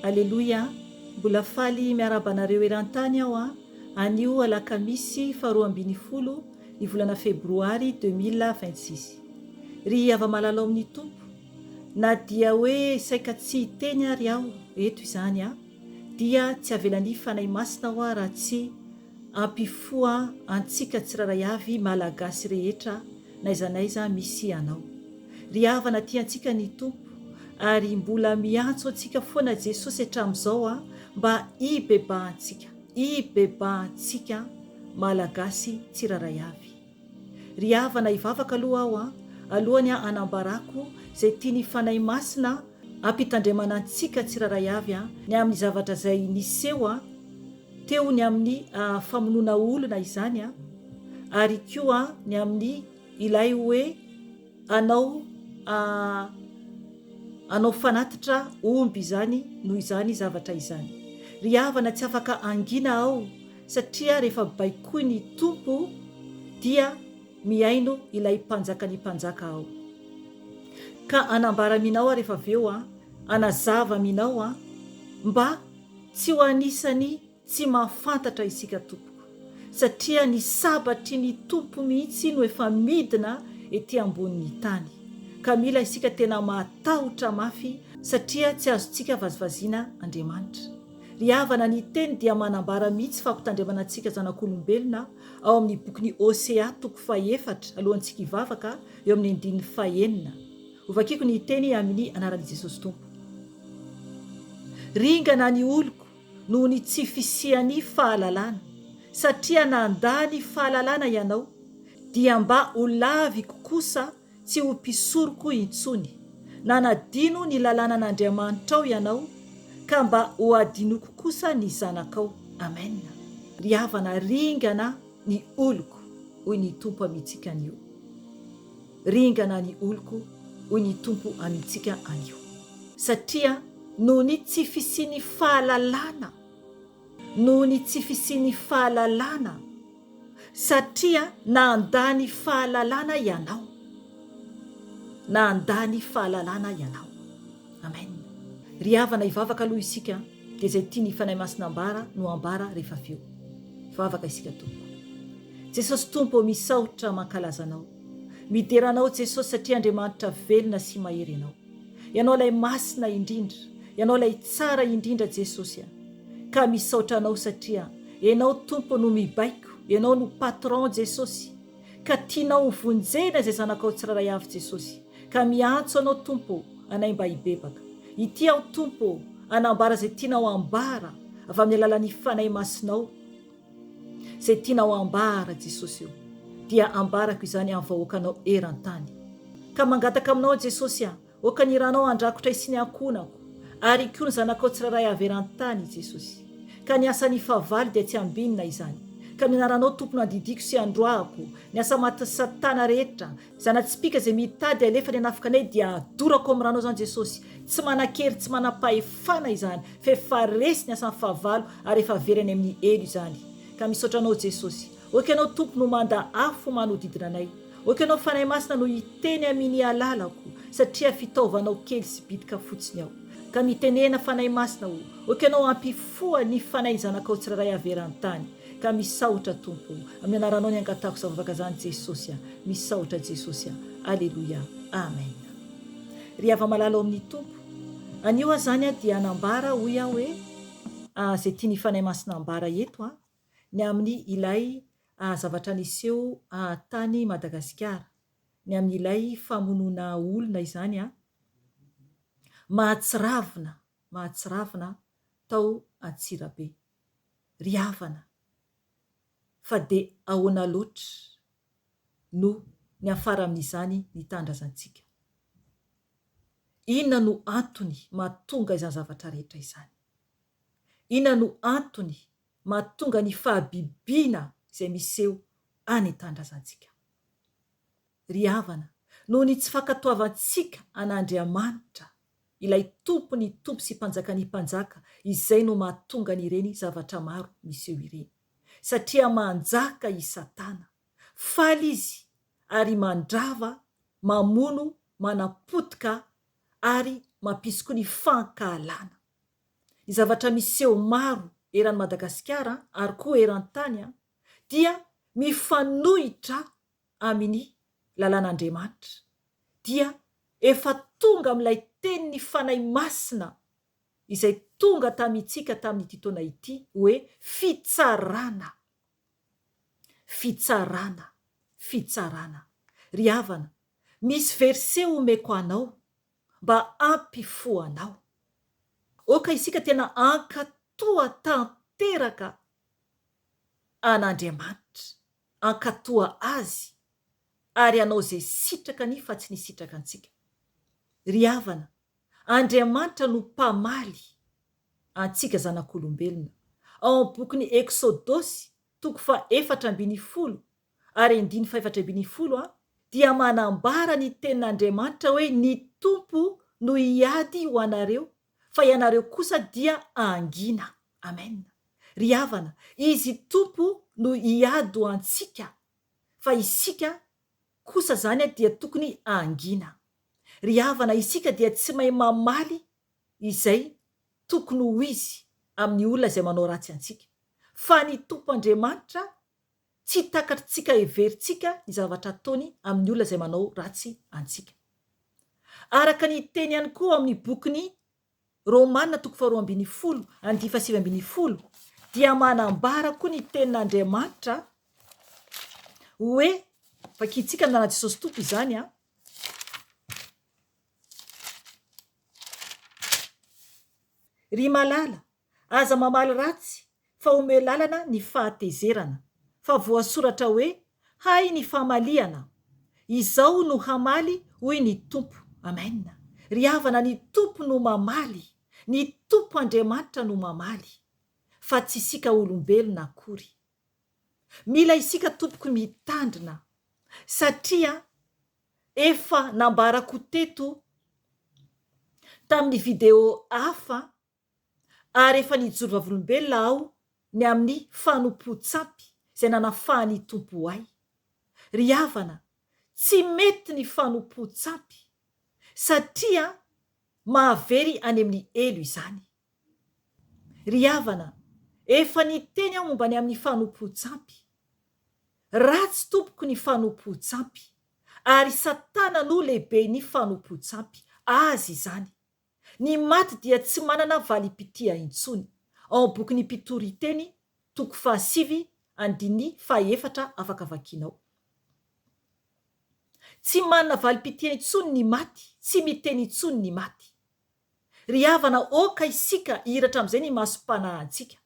Aleloia, mbola faly miarabanareo eran-tany aho anio alakamisy 12 ny volana febroary 2026. Ry ava-malala amin'ny tompo, na dia hoe saika tsy hiteny ary aho eto izany dia tsy avelany fanahy masina aho raha tsy ampifoa antsika tsiraray avy malagasy rehetra na aiza n'aiza misy anao. Ry havana tiantsika ny tompo, ary mbola miantso antsika foana Jesosy hatramin'izao mba hibebahantsika malagasy tsiraray avy. Ry havana hivavaka aloha aho alohany anambarako izay tiany fanahy masina ampitandremana antsika tsiraray avy ny amin'ny zavatra izay niseho teo ny amin'ny famonoana olona izany ary koa ny amin'ny ilay hoe anao fanatitra omby izany noho izany zavatra izany. Ry havana tsy afaka angina ao satria rehefa baikoy ny tompo dia miaino ilay mpanjakany mpanjaka ao. Ka anambara aminao rehefa aveo anazava aminao mba tsy ho anisany tsy mahafantatra isika tompoko, satria ny sabatry ny tompo mihitsy no efa midina ety ambonin'ny tany, ka mila isika tena matahotra mafy satria tsy azontsika vazivaziana Andriamanitra. Ry havana ny teny dia manambara mihitsy fampitandremana antsika zanak'olombelona ao amin'ny bokin'ny Osea 4 alohantsika hivavaka eo amin'ny 9. Ovakiko ny teny amin'ny anaran'i Jesosy Tompo. Ringana ny oloko noho ny tsy fisiany fahalalana, satria nandany fahalalana ianao dia mba ho lavy kokosa tsy ho mpisoroko intsony. Nanadino ny lalàna n'Andriamanitra ao ianao ka mba ho adinoko kosa ny zanakao. Amen. Ry havana ringana ny oloko hoy ny tompo amintsika anio. Ringana ny oloko hoy ny tompo amintsika anio. Satria noho ny tsy fisiany fahalalana, satria nandany fahalalana ianao. Amen. Ry havana hivavaka aloha isika dia izay tia ny fanahy masina ambara no ambara rehefa aveo. Vavaka isika tompo. Jesosy Tompo, misaotra mankalaza anao, mideranao Jesosy satria Andriamanitra velona sy mahery ianao. Ianao ilay masina indrindra, ianao ilay tsara indrindra Jesosy ka misaotra anao satria ianao Tompo no mibaiko, ianao no patron Jesosy, ka tianao vonjena izay zanakao tsiraray avy Jesosy, ka miantso anao Tompo anay mba hibebaka. Ity aho Tompo anambara izay tianao ambara avy amin'ny alalan'ny fanahy masinao, izay tianao ambara Jesosy eo dia ambarako izany amin'ny vahoakanao eran-tany. Ka mangataka aminao Jesosy oka ny ranao andrakotra isiny ankonako, ary koa ny zanakao tsiraray avy eran-tany Jesosy. Ka ny asan'ny fahavalo dia tsy ambinina izany, ka minaranao Tompo no andidiko sy androahako ny asa maty Satana rehetra, zana-tsipika izay mitady alefa ny hanafika anay dia adorako amin'ny ranao izany Jesosy. Tsy manan-kery, tsy manam-pahefana izany, fa efa resy ny asan'ny fahavalo ary efa verany amin'ny elo izany. Ka misaotra anao Jesosy, oka ianao Tompo no manda afo manodidina anay, oka ianao fanahy masina no hiteny amin'ny alalako, satria fitaovanao kely sy bitika fotsiny aho. Ka mitenena fanahy masina oka ianao ampifoa ny fanahy zanakao tsiraray avy eran-tany. Ka misaotra Tompo, amin'ny anaranao ny angatako zavavaka izany Jesosy. Misaotra Jesosy. Aleloia. Amen. Ry ava-malala amin'ny Tompo, anio zany dia anambara hoy hoe izay tiany fanahy masina ambara eto ny amin'ny ilay zavatra niseho tany Madagasikara, ny amin'ny ilay famonoana olona izany mahatsiravina tao Antsirabe. Ry havana, fa dia ahoana loatra no ny afara amin'izany nitandrazantsika? Inona no antony mahatonga izany zavatra rehetra izany? Inona no antony mahatonga ny fahabibiana izay miseho any an-tandrazantsika? Ry havana, noho ny tsy fankatoavantsika an'Andriamanitra, ilay tompo ny tompo sy mpanjakany mpanjaka, izay no mahatonga n'ireny zavatra maro miseho ireny. Satria manjaka i Satana, faly izy ary mandrava, mamono, manapotika ary mampisy koa ny fankahalana. ny zavatra miseho maro eran'ny Madagasikara ary koa eran-tany dia mifanohitra amin'ny lalàn'Andriamanitra, dia efa tonga amin'ilay tenin'ny fanahy masina izay tonga tamintsika tamin'ity taona ity hoe fitsarana, fitsarana, fitsarana. Ry havana, misy verse omeko anao mba ampifoanao. Oka isika tena ankatoa tanteraka an'Andriamanitra, ankatoa azy ary anao zay sitraka ny fa tsy nisitraka antsika. Ry havana, Andriamanitra no mpamaly antsika zanak'olombelona. Ao amin'ny bokin'ny Eksodosy 4:4 ary 5:4 dia manambara ny tenin'Andriamanitra hoe ny tompo no hiady ho anareo fa ianareo kosa dia angina. Amen. Ry havana, izy tompo no hiady ho antsika fa isika kosa zany dia tokony angina. Ry havana, isika dia tsy mahay mamaly izay tokony ho izy amin'ny olona izay manao ratsy antsika, fa ny tompo Andriamanitra tsy takatritsika heverintsika ny zavatra ataony amin'ny olona izay manao ratsy antsika. Araka ny teny ihany koa amin'ny bokin'ny Romanina 12:7 dia manambara koa ny tenin'Andriamanitra hoe vakitsika amin'nana Jesosy tompo izany ry malala, aza mamaly ratsy fa ome lalana ny fahatezerana, fa voasoratra hoe hay ny famalihana, izao no hamaly hoy ny tompo. Amen. Ry havana, ny tompo no mamaly, ny tompo Andriamanitra no mamaly, fa tsy isika olombelona akory. Mila isika tompoko mitandrina satria efa nambarako teto tamin'ny video hafa ary efa nijoro vavolombelona aho ny amin'ny fanompo-tsampy izay nanafahany tompo ahy. Ry havana, tsy mety ny fanompo-tsampy satria mahavery any amin'ny elo izany. Ry havana, efa niteny aho momba ny amin'ny fanompo-tsampy. Ratsy tompoko ny fanompo-tsampy ary Satana no lehibe ny fanompo-tsampy. Azy izany, ny maty dia tsy manana valim-pitia intsony. Ao amin'ny bokin'ny Mpitoriteny 5:4 afaka vakianao. Tsy manana valim-pitia intsony ny maty, tsy miteny intsony ny maty. Ry havana, oka isika hiratra amin'izay ny masom-panahintsika.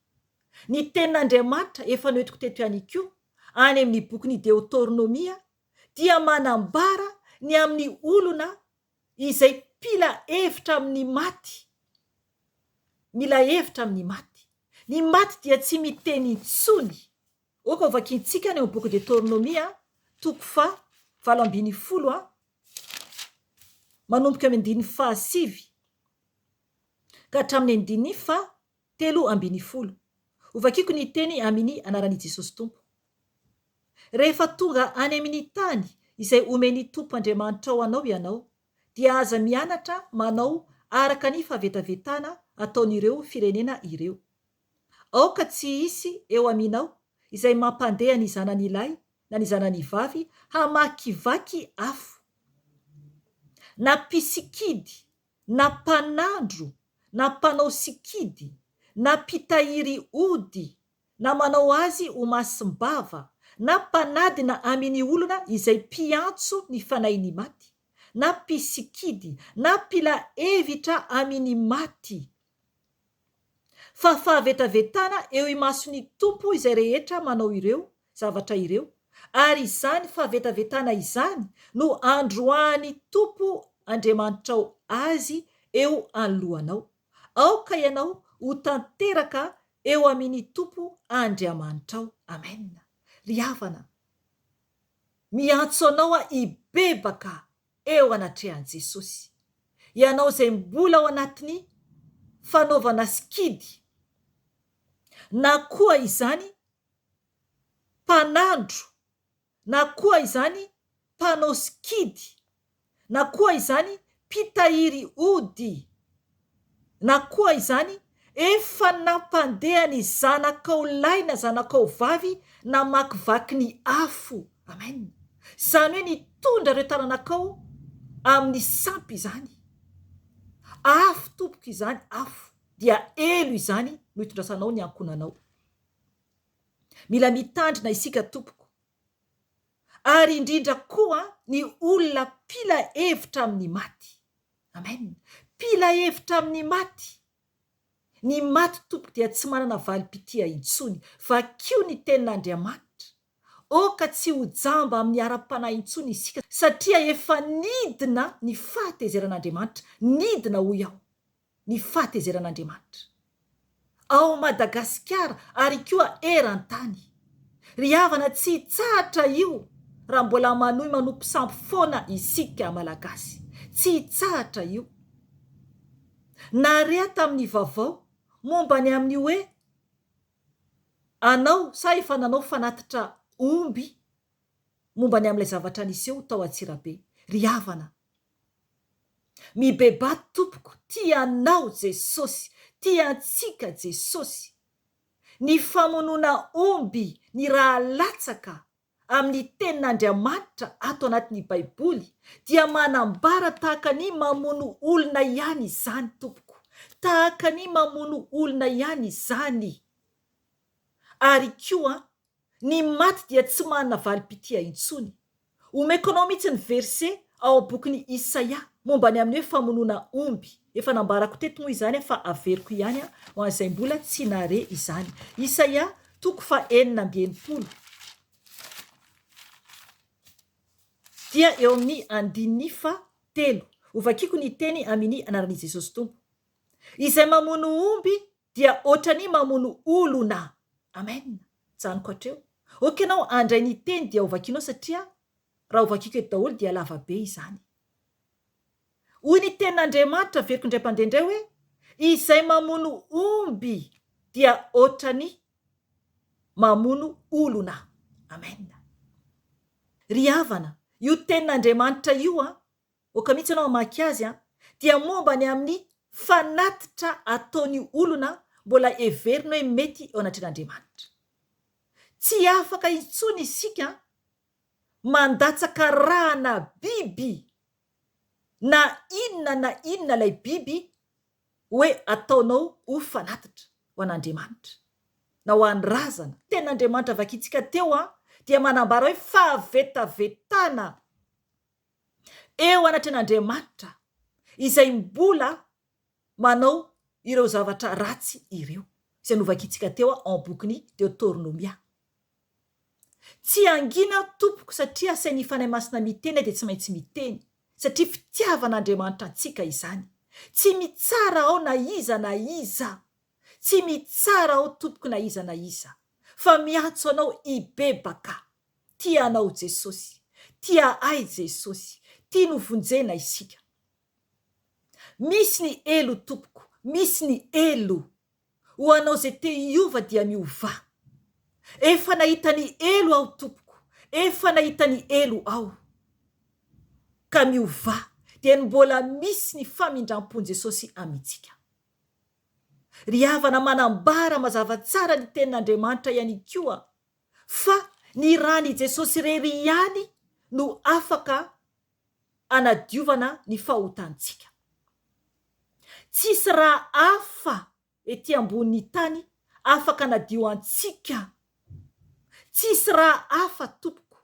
Ny tenin'Andriamanitra efa noentiko teto ihany koa any amin'ny bokin'ny Deotonomia dia manambara ny amin'ny olona izay mpila hevitra amin'ny maty. Mila hevitra amin'ny maty. Ny maty dia tsy miteny intsony. Oka ho vakiantsika ny amin'ny boky Deotonomia 7:20 manomboka amin'ny 5 ka hatramin'ny 7:30. Ho vakiako ny teny amin'ny anaran'i Jesosy Tompo. Rehefa tonga any amin'ny tany izay omeny Tompo Andriamanitra ao anao ianao, dia aza mianatra manao araka ny fahavetavetana ataon'ireo firenena ireo. Aoka tsy hisy eo aminao izay mampandeha ny zanan'ilay na ny zanany vavy hamakivaky afo, na mpisikidy, na mpanandro, na mpanao sikidy, na mpitahiry ody, na manao azy ho masim-bava, na mpanadina amin'ny olona izay mpiantso ny fanahin'ny maty, na mpisikidy, na mpila hevitra amin'ny maty. Fa fahavetavetana eo imason'ny tompo izay rehetra manao ireo zavatra ireo, ary izany fahavetavetana izany no androany tompo Andriamanitrao azy eo anoloanao. Aoka ianao ho tanteraka eo amin'ny tompo Andriamanitrao. Amen. Ry havana, miantso anao hibebaka eo anatrehan'i Jesosy. Ianao izay mbola ao anatiny fanaovana sikidy, na koa izany mpanandro, na koa izany mpanao sikidy, na koa izany mpitahiry ody, na koa izany efa nampandeha ny zanakao lahy na zanakao vavy na makivaky ny afo. Amen. Izany hoe nitondra ireo tananakao amin'ny sampy izany. Afo tompoko izany, afo dia elo izany no hitondrasanao ny ankonanao. Mila mitandrina isika tompoko, ary indrindra koa ny olona mpila hevitra amin'ny maty. Amen. Mpila hevitra amin'ny maty. Ny maty tompoko dia tsy manana valim-pitia intsony, fa kio ny tenin'Andriamanitra. Oka tsy ho jamba amin'ny ara-panahy intsony isika, satria efa nidina ny fahatezeran'Andriamanitra. Nidina hoy aho, ny fahatezeran'Andriamanitra ao Madagasikara ary koa eran-tany. Ry havana, tsy hitsahatra io raha mbola manohy manompo sampy foana isika malagasy. Tsy hitsahatra io. Narea tamin'ny vaovao momba ny amin'ny hoe anao sa efa nanao fanatitra omby momba ny amin'ilay zavatra niseho tao Antsirabe. Ry havana, mibebaty tompoko, tianao Jesosy, tiantsika Jesosy. Ny famonoana omby, ny raha latsaka amin'ny tenin'Andriamanitra ato anatin'ny Baiboly dia manambara tahaka ny mamono olona ihany izany tompoko. Tahaka ny mamono olona ihany izany. Ary koa ny maty dia tsy manana valim-pitia intsony. Omeko anao mihitsy ny verse ao bokin'ny Isaia momba ny amin'ny hoe famonoana omby. Efa nambarako teto moa izany fa averiko ihany ho an'izay mbola tsy nare izany. Isaia 4:9 dia eo amin'ny 3 ovakiko ny teny amin'ny anaran'i Jesosy Tompo. Izay mamono omby dia ohatrany mamono olona. Amen. Janoko hatreo. Oka ianao andray ny teny dia ovakinao, satria raha ovakiko eto daholo dia lava be izany. Hoy ny tenin'Andriamanitra veriko indray mpandeha hoe izay mamono omby dia ohatrany mamono olona. Amen. Ry havana, io tenin'Andriamanitra io oka mihitsy ianao mamaky azy dia momba ny amin'ny fanatitra ataony olona mbola heverina hoe mety eo anatren'Andriamanitra. Tsy afaka intsony isika mandatsaka rahana biby na inona lay biby hoe ataonao ho fanatitra ho an'Andriamanitra na ho an'ny razana. Tenin'Andriamanitra vakitsika teo dia manambara hoe fahavetavetana eo anatren'Andriamanitra izay mbola manao ireo zavatra ratsy ireo, izay novakitsika teo ao bokin'ny Deuteronomia. Tsy angina tompoko, satria sain'ny fanahy masina miteny dia tsy maintsy miteny, satria fitiavan'Andriamanitra antsika izany. Tsy mitsara ao na iza na iza, tsy mitsara ao tompoko na iza, fa miantso anao hibebaka. Tianao Jesosy, tia ai Jesosy, tia novonjena isika. Misy ny elo tompoko, misy ny elo. Ho anao zay te hiova dia miova. Efa nahita ny elo ao tompoko, efa nahita ny elo ao. Ka miova dia mbola misy ny famindram-pon Jesosy amintsika. Ry havana, manambara mazava tsara ny tenin'Andriamanitra ihany koa fa ny rany Jesosy rery ihany no afaka anadiovana ny fahotantsika. Tsisy raha hafa ety ambonin'ny tany afaka anadio antsika. Tsisy raha hafa tompoko.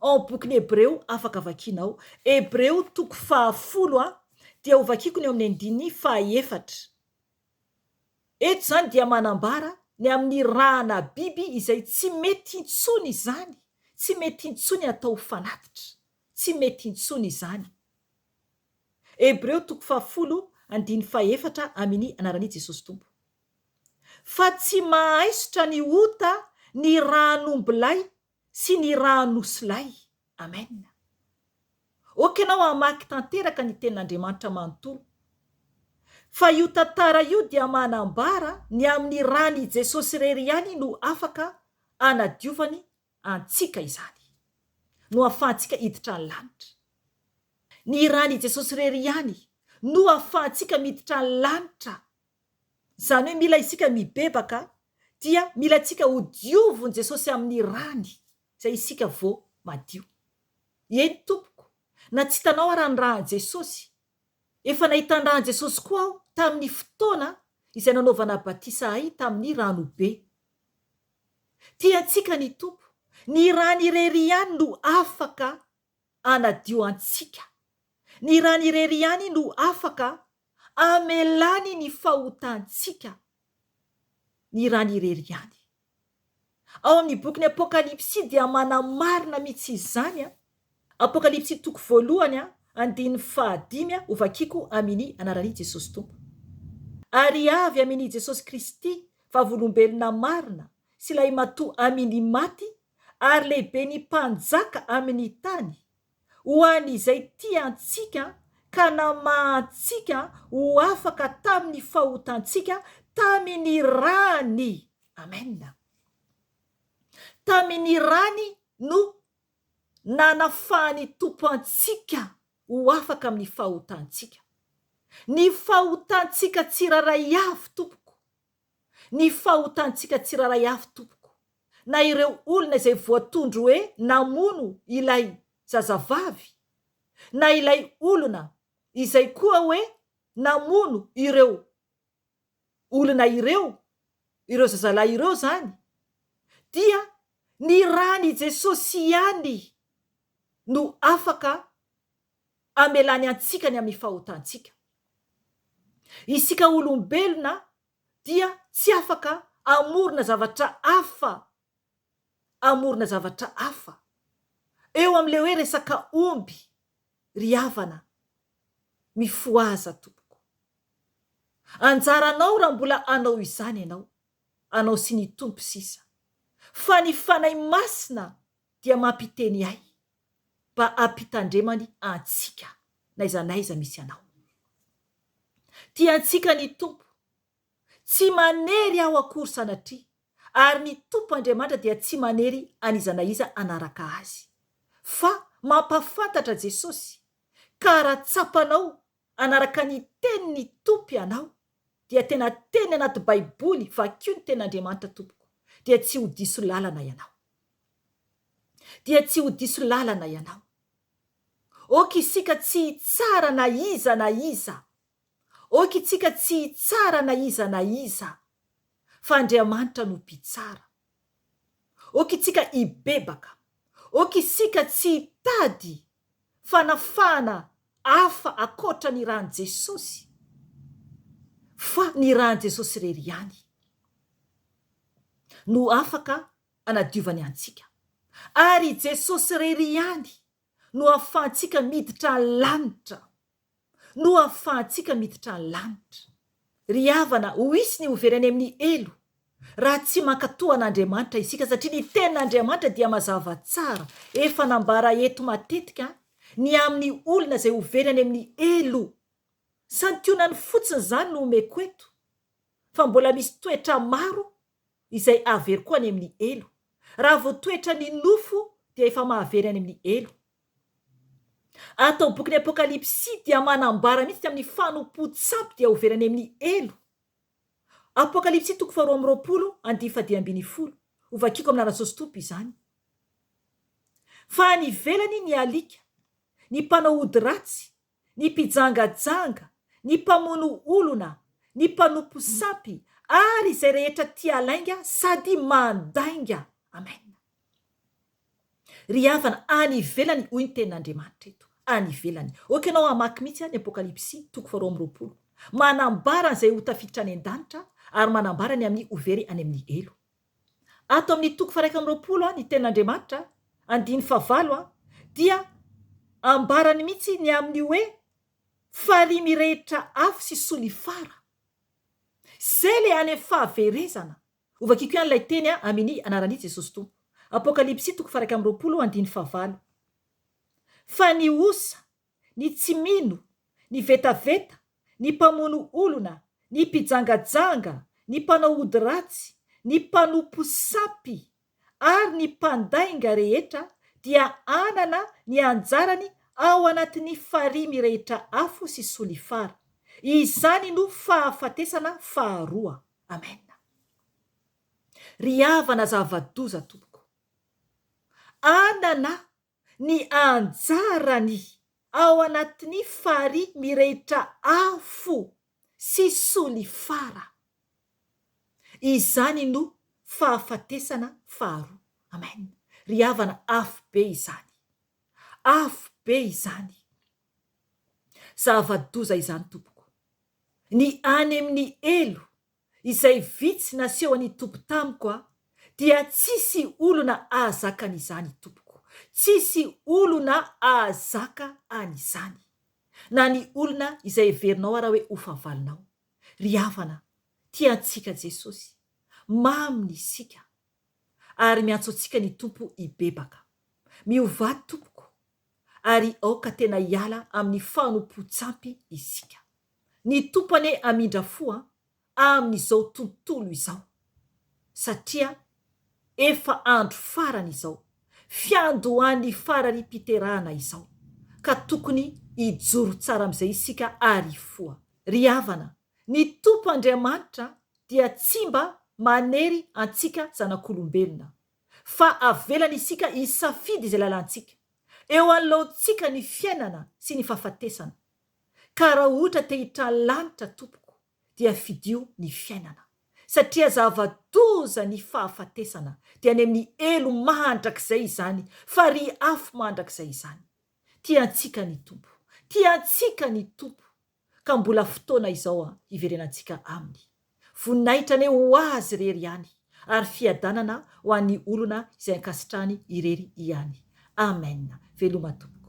Ao bokin'ny Hebreo afaka vakinao. Hebreo 10 dia ovakiko ny eo amin'ny 9. Eto zany dia manambara ny amin'ny rahana biby izay tsy mety intsony izany. Tsy mety intsony atao fanatitra. Tsy mety intsony izany. Hebreo 10:4 amin'ny anaran'i Jesosy Tompo. Fa tsy mahaisotra ny ota ny rahanombolay sy ny rahanosylay. Amen. Oka ianao hamaky tanteraka ny tenin'Andriamanitra manontolo. Fa io tantara io dia manambara ny amin'ny rany Jesosy rery ihany no afaka anadiovany antsika izany, no ahafahantsika hiditra ny lanitra. Ny rany Jesosy rery ihany no ahafahantsika miditra ny lanitra. Izany hoe mila isika mibebaka dia mila tsika ho diovon' Jesosy amin'ny rany izay isika vo madio. Eny tompoko, na tsy hitanao ara ny rahan' Jesosy, efa nahitan-drahan' Jesosy koa aho tamin'ny fotoana izay nanaovana batisa ahy tamin'ny ranobe. Tiantsika ny tompo, ny rany irery ihany no afaka anadio antsika. Ny rany irery ihany no afaka amelany ny fahotantsika. Ny rany irery ihany. Ao amin'ny bokin'ny Apokalipsy dia manamarina mihitsy izany. Apokalipsy 1:5 ovakiko amin'ny anaran'i Jesosy Tompo. Ary avy amin'i Jesosy Kristy vavolombelona marina sy ilay matoa amin'ny maty, ary lehibe ny mpanjaka amin'ny tany, ho an'izay tiantsika ka namahantsika ho afaka tamin'ny fahotantsika tamin'ny rany. Amen. Tamin'ny rany no nanafahany tompo antsika ho afaka amin'ny fahotantsika. Ny fahotantsika tsiraray avy tompoko. Ny fahotantsika tsiraray avy tompoko. Na ireo olona izay voatondro hoe namono ilay zazavavy, na ilay olona izay koa hoe namono ireo olona ireo zazalahy ireo zany, dia ny rany Jesosy ihany no afaka amelany antsika ny amin'ny fahotantsika. Isika olombelona dia tsy afaka amorona zavatra hafa. Amorona zavatra hafa. Eo amin'ilay hoe resaka omby, ry havana, mifoaza tompoko. Anjaranao raha mbola anao izany ianao, anao sy ny tompo sisa. Fa ny fanahy masina dia mampiteny ahy mba ampitandremany antsika naiza naiza misy anao. Tiantsika ny tompo, tsy manery aho akory sanatria, ary ny tompo Andriamanitra dia tsy manery an'iza na iza anaraka azy, fa mampafantatra Jesosy. Ka raha tsapanao anaraka ny tenin'ny tompo ianao, dia tena teny anaty baiboly vakio ny tenin'Andriamanitra tompoko, dia tsy ho diso lalana ianao. Dia tsy ho diso lalana ianao. Oka isika tsy tsara na iza na iza. Oka isika tsy tsara na iza na iza. Fa Andriamanitra no mpitsara. Oka isika ibebaka. Oka isika tsy hitady fanafahana hafa akoatra ny rahan' Jesosy, fa ny rahan' Jesosy irery ihany no afaka anadiovany antsika. Ary Jesosy irery ihany no ahafahantsika miditra ny lanitra. No ahafahantsika miditra ny lanitra. Ry havana, ho isy ny overany amin'ny elo raha tsy mankatoa an'Andriamanitra isika, satria ny tenin'Andriamanitra dia mazava tsara. Efa nambara eto matetika ny amin'ny olona izay overany amin'ny elo. Santionany fotsiny izany no omeko eto, fa mbola misy toetra maro izay avery koa any amin'ny elo. Raha vo toetra ny nofo dia efa mahavery any amin'ny elo. Atao bokin'ny Apokalipsy dia manambara mihitsy amin'ny fanompo-tsampy dia overany amin'ny elo. Apokalipsy 2:20 ovakiko amin'ny anaran'i Jesosy Tompo izany. Fa ny ivelany ny alika, ny mpanao ody ratsy, ny mpijangajanga, ny mpamono olona, ny mpanompo sampy, ary izay rehetra tia lainga sady mandainga. Amen. Ry havana, any ivelany hoy ny tenin'Andriamanitra eto. Any ivelany. Oka ianao hamaky mihitsy ny Apokalipsy 2:20. Manambara izay ho tafiditra any an-danitra ary manambara ny amin'ny overy any amin'ny elo. Ato amin'ny 1:20 ny tenin'Andriamanitra 9:9 dia ambarany mihitsy ny amin'ny hoe farimy rehetra afo sy solifara. Zay le any amin'ny fahaverezana. Ovakiko ihany ilay teny amin'ny anaran'i Jesosy Tompo. Apokalipsy 1:9. Fa ny osa, ny tsy mino, ny vetaveta, ny mpamono olona, ny mpijangajanga, ny mpanao ody ratsy, ny mpanompo sampy, ary ny mpandainga rehetra dia anana ny anjarany ao anatin'ny farimy rehetra afo sy solifara. izany no fahafatesana faharoa. Amen. Ry havana zava-doza tompoko, anana ny anjarany ao anatin'ny fary mirehitra afo sy solifara. Izany no fahafatesana faharoa. Amen. Ry havana afo be izany, afo be izany. Zava-doza izany tompoko, ny any amin'ny elo izay vitsy naseho any tompo tamiko dia tsisy olona ahazaka an'izany tompoko, tsisy olona ahazaka an'izany, na ny olona izay heverinao raha hoe hofavalonao. Ry havana, tiantsika Jesosy, maminy isika ary miantso antsika ny tompo hibebaka. Miovady tompoko, ary aoka tena hiala amin'ny fanompo-tsampy isika. Ny tompo anie amindra fo amin'izao tontolo izao, satria efa andro farany izao, fiandohan'ny farany mpiterahana izao, ka tokony hijoro tsara amin'izay isika ary foa. Ry havana, ny tompo Andriamanitra dia tsy mba manery antsika zanak'olombelona, fa avelany isika hisafidy izay lalantsika, eo anoloantsika ny fiainana sy ny fahafatesana. Ka raha ohatra te hitrany lanitra tompoko, dia fidio ny fiainana, satria zava-doza ny fahafatesana dia any amin'ny elo mandrakizay izany, fa ry afo mandrakizay izany. Tiantsika ny tompo, tiantsika ny tompo, ka mbola fotoana izao hiverenantsika aminy. Voninahitra ane ho azy irery ihany, ary fiadanana ho an'ny olona izay ankasitrahany irery ihany. Amen. Veloma tompo.